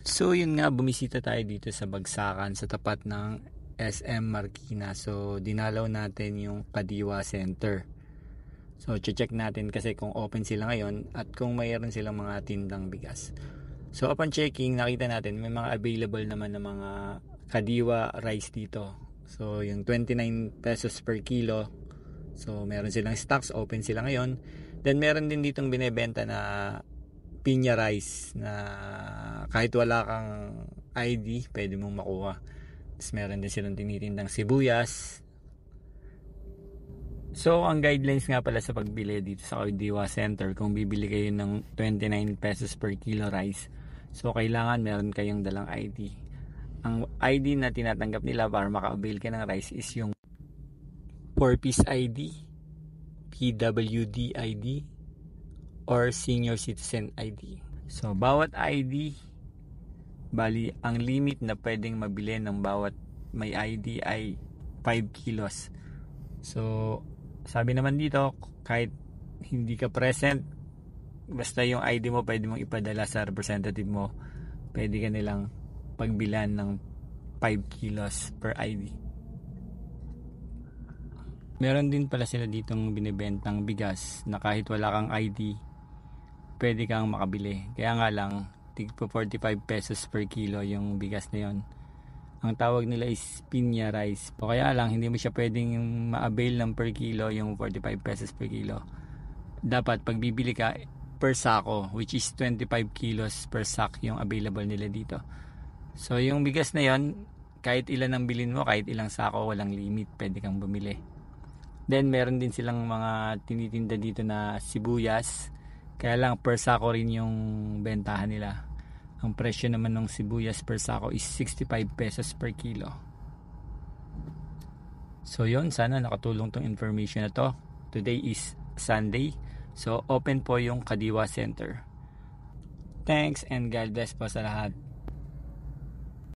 So yun nga, bumisita tayo dito sa Bagsakan sa tapat ng SM Marikina. So dinalaw natin yung Kadiwa Center. So check natin kasi kung open sila ngayon at kung mayroon silang mga tindang bigas. So upon checking, nakita natin may mga available naman na mga Kadiwa rice dito. So yung 29 pesos per kilo. So meron silang stocks, open sila ngayon. Then meron din ditong binebenta na pinya rice na kahit wala kang ID, pwede mong makuha. Tapos meron din silang tinitindang sibuyas. So, ang guidelines nga pala sa pagbili dito sa Kadiwa Center, kung bibili kayo ng 29 pesos per kilo rice, so kailangan meron kayong dalang ID. Ang ID na tinatanggap nila para maka-avail ka ng rice is yung 4-piece ID, PWD ID, or Senior Citizen ID. So, bawat ID, bali, ang limit na pwedeng mabili ng bawat may ID ay 5 kilos. So, sabi naman dito, kahit hindi ka present, basta yung ID mo pwede mong ipadala sa representative mo, pwede ka nilang pagbilan ng 5 kilos per ID. Meron din pala sila ditong binibentang bigas na kahit wala kang ID, pwede kang makabili. Kaya nga lang, tigpo 45 pesos per kilo yung bigas na yon. Ang tawag nila is pinya rice. O kaya lang, hindi mo siya pwedeng ma-avail ng per kilo yung 45 pesos per kilo. Dapat pag bibili ka per sako, which is 25 kilos per sack yung available nila dito. So yung bigas na yon, kahit ilan ang bilhin mo, kahit ilang sako, walang limit, pwede kang bumili. Then meron din silang mga tinitinda dito na sibuyas. Kaya lang per sako rin yung bentahan nila. Ang presyo naman ng sibuyas per sako is 65 pesos per kilo. So yon, sana nakatulong tong information na to. Today is Sunday. So open po yung Kadiwa Center. Thanks and God bless po sa lahat.